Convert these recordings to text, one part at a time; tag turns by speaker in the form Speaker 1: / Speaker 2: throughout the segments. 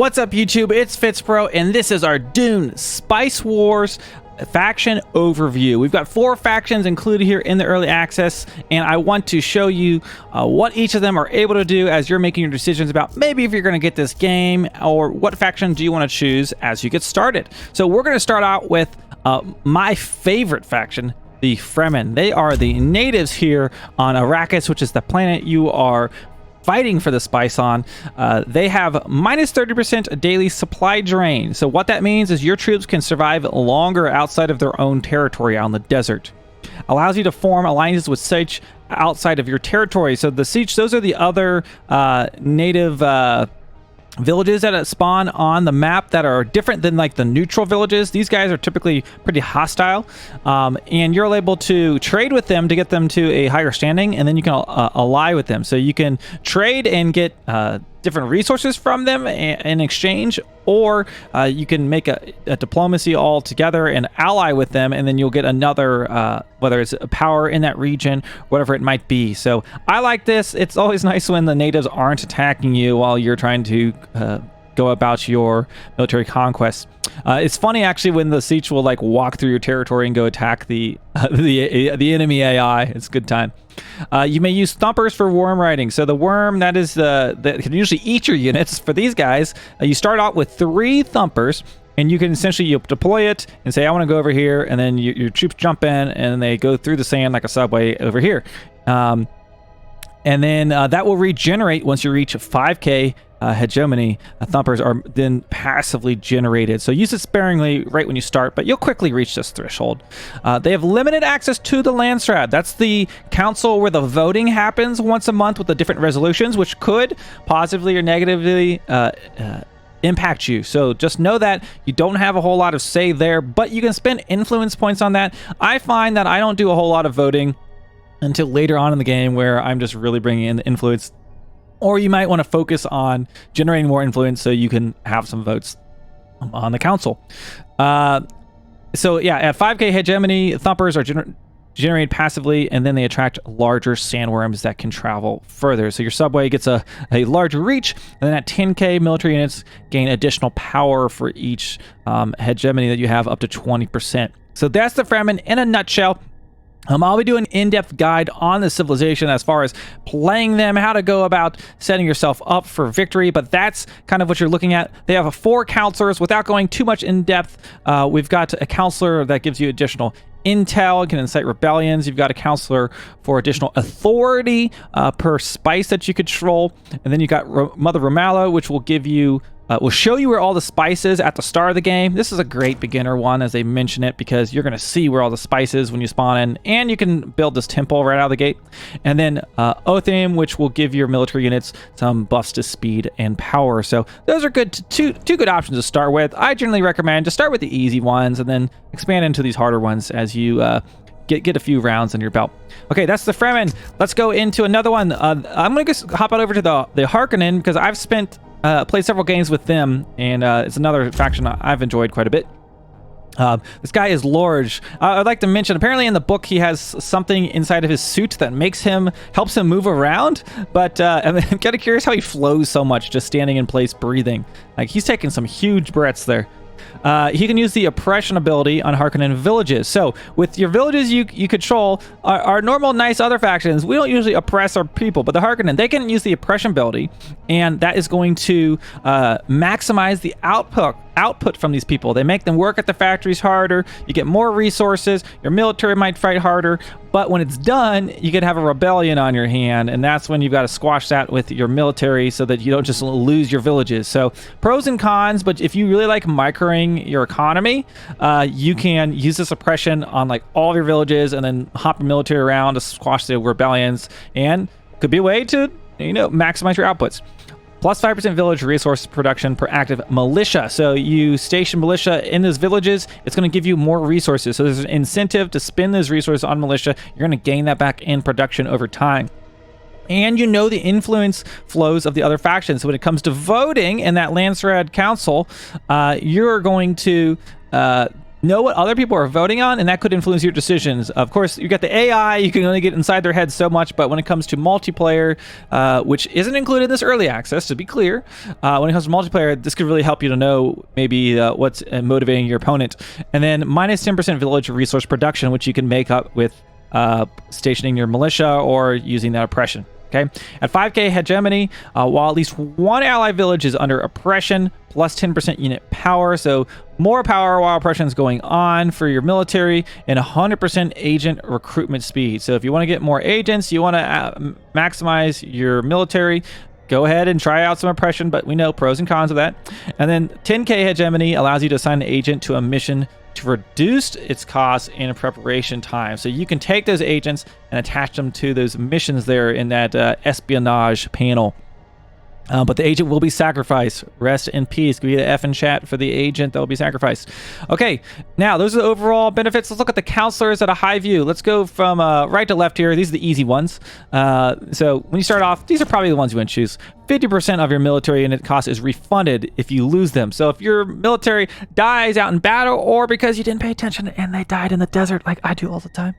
Speaker 1: What's up, YouTube? It's FitzBro, and this is our Dune Spice Wars faction overview. We've got 4 factions included here in the early access, and I want to show you what each of them are able to do as you're making your decisions about maybe if you're going to get this game, or what faction do you want to choose as you get started. So we're going to start out with my favorite faction, the Fremen. They are the natives here on Arrakis, which is the planet you are fighting for the spice on. They have minus 30% daily supply drain. So what that means is your troops can survive longer outside of their own territory on the desert. Allows you to form alliances with Siege outside of your territory. So the Siege, those are the other native villages that spawn on the map that are different than like the neutral villages. These guys are typically pretty hostile, and you're able to trade with them to get them to a higher standing, and then you can ally with them. So you can trade and get different resources from them in exchange, or you can make a diplomacy all together and ally with them, and then you'll get another whether it's a power in that region, whatever it might be. So I like this. It's always nice when the natives aren't attacking you while you're trying to go about your military conquest. It's funny actually when the Siege will like walk through your territory and go attack the enemy AI. It's a good time. You may use thumpers for worm riding. So the worm that can usually eat your units. For these guys, you start out with 3 thumpers, and you can essentially deploy it and say, I want to go over here, and then your troops jump in and they go through the sand like a subway over here. And then that will regenerate once you reach 5k hegemony. Thumpers are then passively generated, so use it sparingly right when you start, but you'll quickly reach this threshold. They have limited access to the Landstrat. That's the council where the voting happens once a month with the different resolutions, which could positively or negatively impact you. So just know that you don't have a whole lot of say there, but you can spend influence points on that. I find that I don't do a whole lot of voting until later on in the game, where I'm just really bringing in the influence. Or you might want to focus on generating more influence so you can have some votes on the council. So yeah, at 5k hegemony, thumpers are generated passively, and then they attract larger sandworms that can travel further. So your subway gets a larger reach, and then at 10k, military units gain additional power for each hegemony that you have, up to 20%. So that's the Fremen in a nutshell. I'll be doing an in-depth guide on the civilization as far as playing them, how to go about setting yourself up for victory, but that's kind of what you're looking at. They have 4 counselors. Without going too much in depth, we've got a counselor that gives you additional intel, can incite rebellions. You've got a counselor for additional authority per spice that you control, and then you got Mother Ramallah, which will give you will show you where all the spice is at the start of the game. This is a great beginner one, as they mention it, because you're going to see where all the spice is when you spawn in, and you can build this temple right out of the gate. And then Othim, which will give your military units some buffs to speed and power. So those are good two good options to start with. I generally recommend to start with the easy ones and then expand into these harder ones as you get a few rounds on your belt. Okay, that's the Fremen. Let's go into another one. I'm going to hop on over to the Harkonnen, because I've played several games with them, and it's another faction I've enjoyed quite a bit. This guy is Lorge. I'd like to mention, apparently in the book he has something inside of his suit that helps him move around, but I'm kind of curious how he flows so much just standing in place breathing. Like, he's taking some huge breaths there. He can use the oppression ability on Harkonnen villages. So with your villages you control, our normal nice other factions, we don't usually oppress our people, but the Harkonnen, they can use the oppression ability, and that is going to maximize the output from these people. They make them work at the factories harder, you get more resources, your military might fight harder, but when it's done, you could have a rebellion on your hand, and that's when you've got to squash that with your military so that you don't just lose your villages. So pros and cons, but if you really like microing your economy, you can use this oppression on like all of your villages and then hop your military around to squash the rebellions, and could be a way to, maximize your outputs. Plus 5% village resource production per active militia. So you station militia in those villages, it's going to give you more resources. So there's an incentive to spend those resources on militia. You're going to gain that back in production over time. And the influence flows of the other factions. So when it comes to voting in that Landsrad Council, you're going to know what other people are voting on, and that could influence your decisions. Of course, you got the AI, you can only get inside their heads so much, but when it comes to multiplayer, which isn't included in this early access, to be clear, when it comes to multiplayer, this could really help you to know maybe what's motivating your opponent. And then minus 10% village resource production, which you can make up with stationing your militia or using that oppression. Okay, at 5k hegemony, while at least one ally village is under oppression, plus 10% unit power, so more power while oppression is going on for your military, and 100% agent recruitment speed. So if you want to get more agents, you want to maximize your military, go ahead and try out some oppression, but we know pros and cons of that. And then 10k hegemony allows you to assign an agent to a mission to reduce its cost and preparation time. So you can take those agents and attach them to those missions there in that espionage panel. But the agent will be sacrificed. Rest in peace. Give me the F in chat for the agent that will be sacrificed. Okay, now those are the overall benefits. Let's look at the counselors at a high view. Let's go from right to left here. These are the easy ones. So when you start off, these are probably the ones you want to choose. 50% of your military unit cost is refunded if you lose them. So if your military dies out in battle, or because you didn't pay attention and they died in the desert like I do all the time,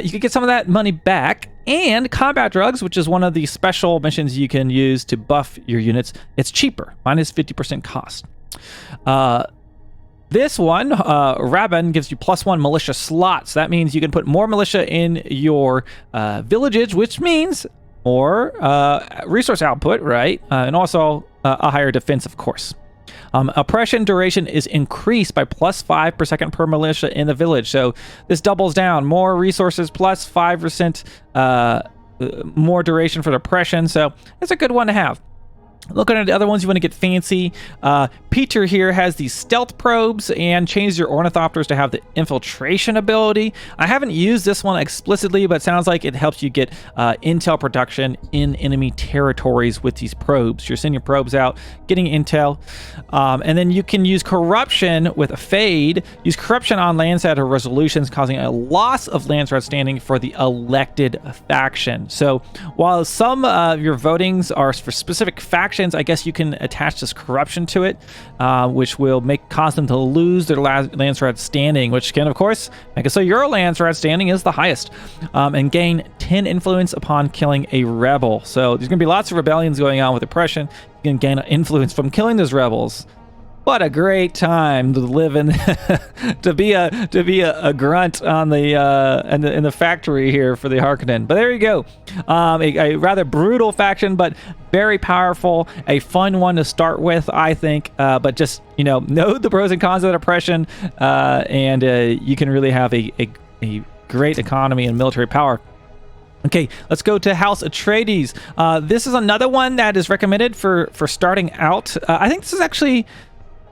Speaker 1: you could get some of that money back. And combat drugs, which is one of the special missions you can use to buff your units, it's cheaper, minus 50% cost. This one, Rabban, gives you +1 militia slots. That means you can put more militia in your villages, which means more resource output, right? And also a higher defense, of course. Oppression duration is increased by +5 per second per militia in the village. So this doubles down. More resources plus 5% more duration for the oppression. So it's a good one to have. Looking at the other ones, you want to get fancy. Peter here has these stealth probes and changes your ornithopters to have the infiltration ability. I haven't used this one explicitly, but it sounds like it helps you get intel production in enemy territories with these probes. You're sending your probes out, getting intel. And then you can use corruption with a fade. Use corruption on Landsat or resolutions, causing a loss of Landsat standing for the elected faction. So while some of your votings are for specific factions, I guess you can attach this corruption to it, which will cause them to lose their Landsat standing, which can, of course, make it so your Landsat standing is the highest, and gain 10 influence upon killing a rebel. So there's going to be lots of rebellions going on with oppression. You can gain influence from killing those rebels. What a great time to live in, to be a grunt on in the factory here for the Harkonnen. But there you go, a rather brutal faction, but very powerful, a fun one to start with, I think. But just know the pros and cons of that oppression, and you can really have a great economy and military power. Okay, let's go to House Atreides. This is another one that is recommended for starting out. I think this is actually.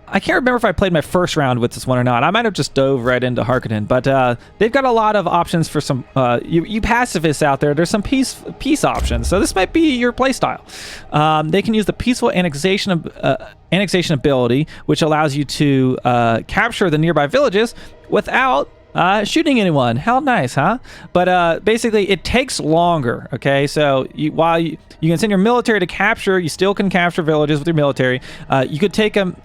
Speaker 1: I can't remember if I played my first round with this one or not. I might have just dove right into Harkonnen, but they've got a lot of options for some you pacifists out there. There's some peace options, so this might be your playstyle. They can use the peaceful annexation ability, which allows you to capture the nearby villages without shooting anyone. How nice, huh? But basically, it takes longer. Okay, so while you can send your military to capture, you still can capture villages with your military. You could take them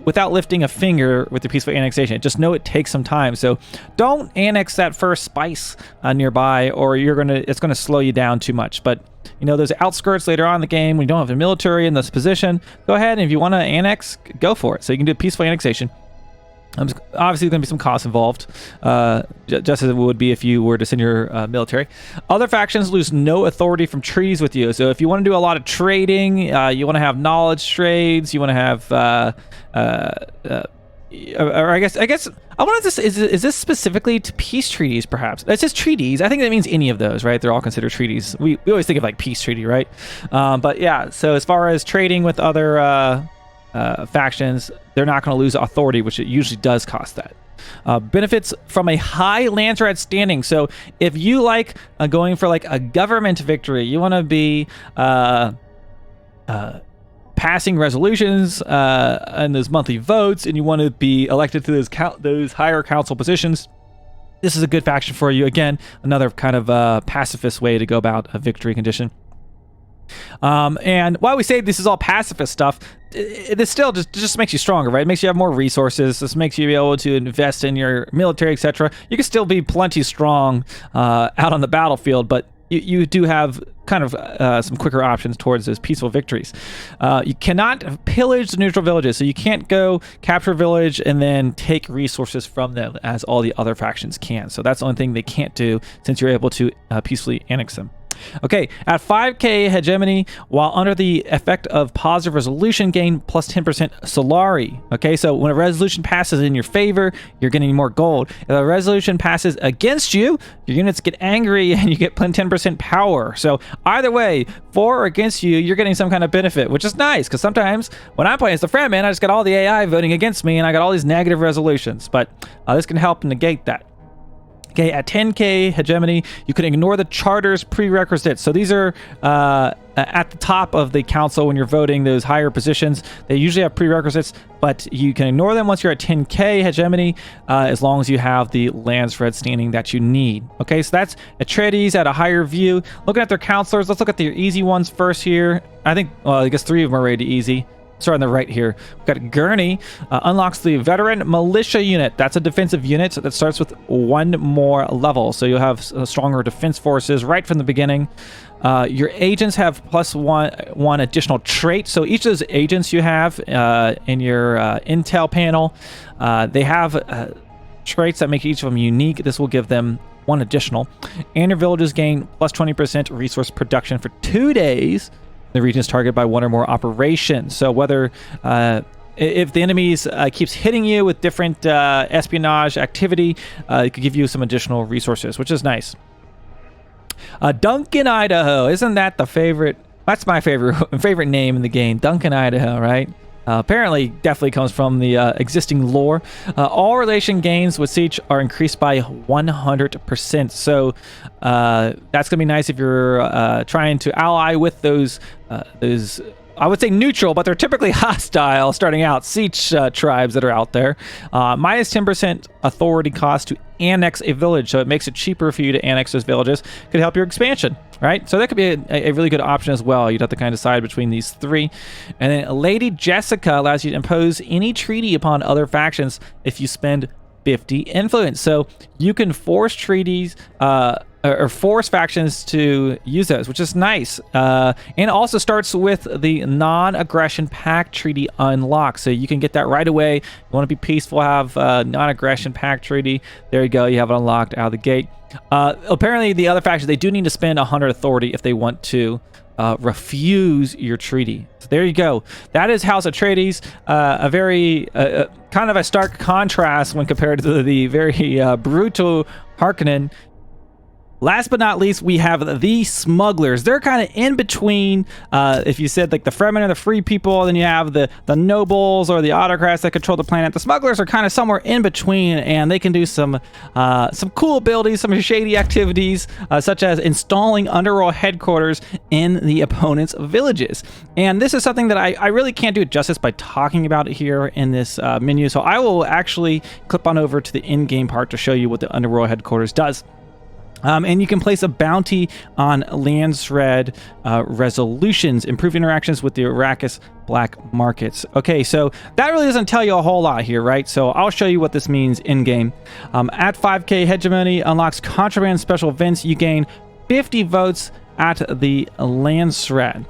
Speaker 1: without lifting a finger with the peaceful annexation. Just know it takes some time. So don't annex that first spice nearby, or it's gonna slow you down too much. But those outskirts later on in the game, when you don't have the military in this position, go ahead, and if you want to annex, go for it. So you can do peaceful annexation. Obviously, there's going to be some costs involved, just as it would be if you were to send your military. Other factions lose no authority from treaties with you. So if you want to do a lot of trading, you want to have knowledge trades, you want to have, or I guess I wanted to. Is this specifically to peace treaties? Perhaps it says treaties. I think that means any of those, right? They're all considered treaties. We always think of like peace treaty, right? But yeah. So as far as trading with other factions, they're not going to lose authority, which it usually does cost that. Benefits from a high Landsat standing. So if you like going for like a government victory, you want to be passing resolutions and those monthly votes, and you want to be elected to those higher council positions, this is a good faction for you. Again, another kind of pacifist way to go about a victory condition. And while we say this is all pacifist stuff, this still just makes you stronger, right? It makes you have more resources. This makes you be able to invest in your military, etc. You can still be plenty strong out on the battlefield, but you do have kind of some quicker options towards those peaceful victories. You cannot pillage the neutral villages, so you can't go capture a village and then take resources from them as all the other factions can. So that's the only thing they can't do since you're able to peacefully annex them. Okay, at 5k hegemony, while under the effect of positive resolution, gain plus 10% Solari. Okay, so when a resolution passes in your favor, you're getting more gold. If a resolution passes against you, your units get angry and you get 10% power. So either way, for or against you, you're getting some kind of benefit, which is nice, because sometimes when I'm playing as the Fremen, I just got all the AI voting against me and I got all these negative resolutions, but this can help negate that. Okay, at 10k hegemony, you can ignore the charter's prerequisites. So these are at the top of the council when you're voting those higher positions. They usually have prerequisites, but you can ignore them once you're at 10k hegemony, as long as you have the Landsred standing that you need. Okay, so that's Atreides at a higher view. Looking at their counselors, let's look at the easy ones first here. I think, well, I guess 3 of them are rated easy. Start on the right here. We've got Gurney, unlocks the veteran militia unit. That's a defensive unit that starts with 1 more level. So you'll have stronger defense forces right from the beginning. Your agents have plus one additional trait. So each of those agents you have in your intel panel, they have traits that make each of them unique. This will give them 1 additional. And your villages gain plus 20% resource production for 2 days. The region is targeted by 1 or more operations. So whether if the enemies keeps hitting you with different espionage activity, it could give you some additional resources, which is nice. Duncan, Idaho, isn't that the favorite? That's my favorite name in the game, Duncan, Idaho, right? Apparently, definitely comes from the existing lore. All relation gains with Siege are increased by 100%. So that's going to be nice if you're trying to ally with those, I would say neutral, but they're typically hostile starting out, Siege tribes that are out there. Minus 10% authority cost to annex a village, so it makes it cheaper for you to annex those villages. Could help your expansion, right? So that could be a really good option as well. You'd have to kind of decide between these 3. And then Lady Jessica allows you to impose any treaty upon other factions if you spend 50 influence. So you can force treaties or force factions to use those, which is nice. And it also starts with the non-aggression pact treaty unlocked. So you can get that right away. You want to be peaceful, have non-aggression pact treaty. There you go. You have it unlocked out of the gate. Apparently, the other factions, they do need to spend 100 authority if they want to refuse your treaty. So there you go. That is House Atreides. A very kind of a stark contrast when compared to the very brutal Harkonnen. Last but not least, we have the Smugglers. They're kind of in between. If you said like the Fremen are the free people, then you have the nobles or the autocrats that control the planet. The Smugglers are kind of somewhere in between, and they can do some cool abilities, some shady activities, such as installing Underworld headquarters in the opponent's villages. And this is something that I really can't do it justice by talking about it here in this menu. So I will actually clip on over to the in-game part to show you what the Underworld headquarters does. And you can place a bounty on Landsred resolutions, improve interactions with the Arrakis black markets. Okay, so that really doesn't tell you a whole lot here, right? So I'll show you what this means in-game. At 5k hegemony, unlocks contraband special events. You gain 50 votes at the Landsred.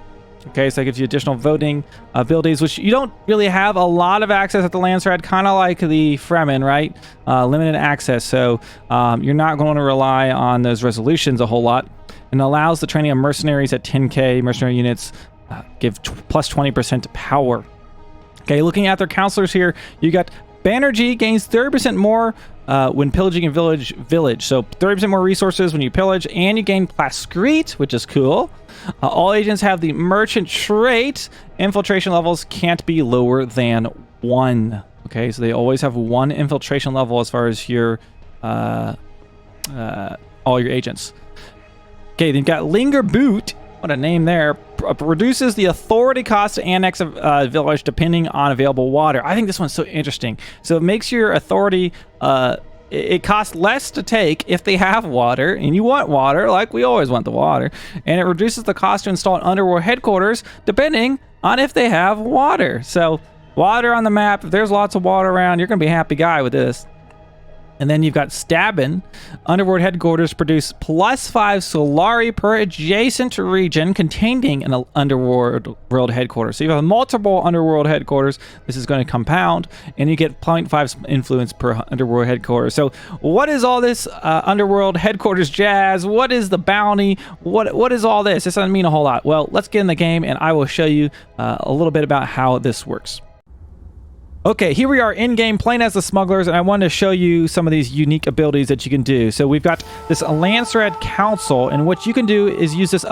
Speaker 1: Okay, so that gives you additional voting abilities, which you don't really have a lot of access at the Landsred, kind of like the Fremen, right? Limited access, so you're not going to rely on those resolutions a whole lot. And allows the training of mercenaries at 10k. Mercenary units give plus 20% power. Okay, looking at their counselors here, you got Banerjee gains 30% more when pillaging a village. So 30% more resources when you pillage, and you gain Plascrete, which is cool. All agents have the merchant trait. Infiltration levels can't be lower than 1. Okay, so they always have 1 infiltration level as far as your all your agents. Okay, then you've got Linger Boot. What a name there. Reduces the authority cost to annex a village depending on available water. I think this one's so interesting. So it makes your authority it costs less to take if they have water, and you want water, like we always want the water, and it reduces the cost to install an underworld headquarters depending on if they have water. So water on the map, if there's lots of water around, you're gonna be a happy guy with this. And then you've got Stabbin. Underworld headquarters produce +5 Solari per adjacent region containing an underworld headquarters. So you have multiple underworld headquarters. This is going to compound, and you get 0.5 influence per underworld headquarters. So what is all this underworld headquarters jazz? What is the bounty? What is all this? This doesn't mean a whole lot. Well, let's get in the game, and I will show you a little bit about how this works. Okay, here we are in-game playing as the smugglers, and I wanted to show you some of these unique abilities that you can do. So we've got this Lancered Council, and what you can do is use this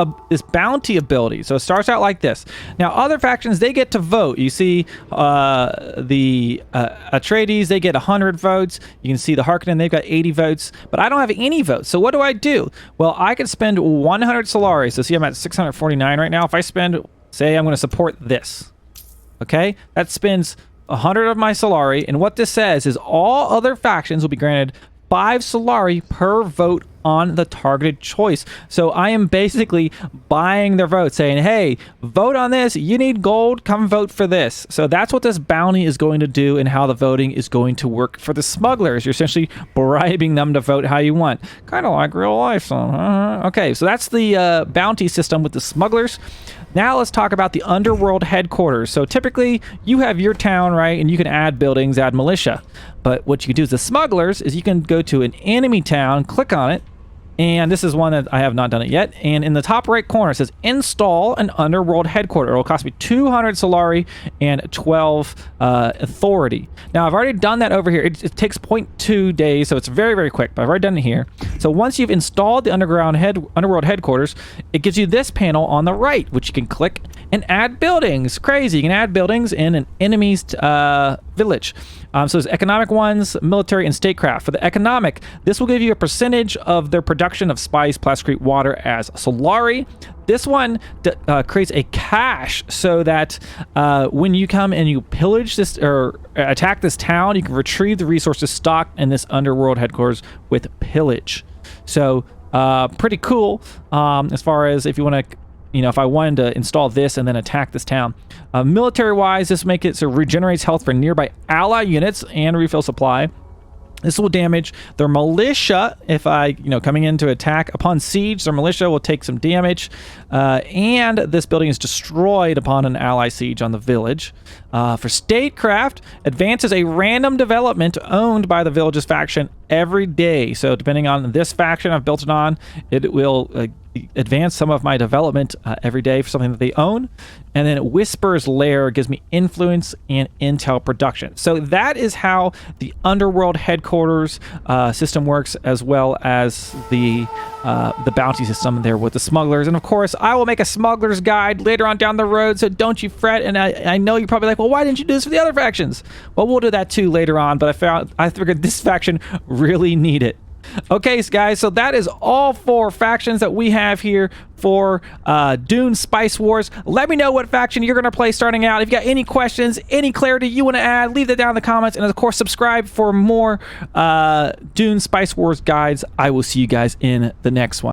Speaker 1: bounty ability. So it starts out like this. Now, other factions, they get to vote. You see the Atreides, they get 100 votes. You can see the Harkonnen, they've got 80 votes, but I don't have any votes. So what do I do? Well, I can spend 100 Solari. So see, I'm at 649 right now. If I spend, say I'm going to support this, okay? That spends 100 of my Solari, and what this says is all other factions will be granted 5 Solari per vote on the targeted choice. So I am basically buying their vote, saying, hey, vote on this, you need gold, come vote for this. So that's what this bounty is going to do, and how the voting is going to work for the smugglers. You're essentially bribing them to vote how you want, kind of like real life. So okay, so that's the bounty system with the smugglers. Now let's talk about the underworld headquarters. So typically you have your town, right? And you can add buildings, add militia. But what you can do as the smugglers is you can go to an enemy town, click on it, and this is one that I have not done it yet. And in the top right corner, it says install an underworld headquarter. It will cost me 200 Solari and 12 authority. Now, I've already done that over here. It takes 0.2 days, so it's very, very quick, but I've already done it here. So once you've installed the underworld headquarters, it gives you this panel on the right, which you can click and add buildings. Crazy. You can add buildings in an enemy's village. So there's economic ones, military, and statecraft. For the economic, this will give you a percentage of their production of spice, plasticrete, water as Solari. This one creates a cache so that when you come and you pillage this or attack this town, you can retrieve the resources stocked in this underworld headquarters with pillage. So pretty cool as far as if you want to, if I wanted to install this and then attack this town. Military-wise, this makes it so it regenerates health for nearby ally units and refill supply. This will damage their militia if I, coming in to attack. Upon siege, their militia will take some damage. And this building is destroyed upon an ally siege on the village. For statecraft, advances a random development owned by the village's faction every day. So depending on this faction I've built it on, it will advance some of my development every day for something that they own. And then Whisper's Lair gives me influence and intel production. So that is how the underworld headquarters system works, as well as the bounty system there with the smugglers. And of course, I will make a smuggler's guide later on down the road, so don't you fret. And I know you're probably like, well, why didn't you do this for the other factions? Well, we'll do that too later on, but I figured this faction really need it. Okay, guys, so that is all 4 factions that we have here for Dune Spice Wars. Let me know what faction you're going to play starting out. If you got any questions, any clarity you want to add, leave that down in the comments. And of course, subscribe for more Dune Spice Wars guides. I will see you guys in the next one.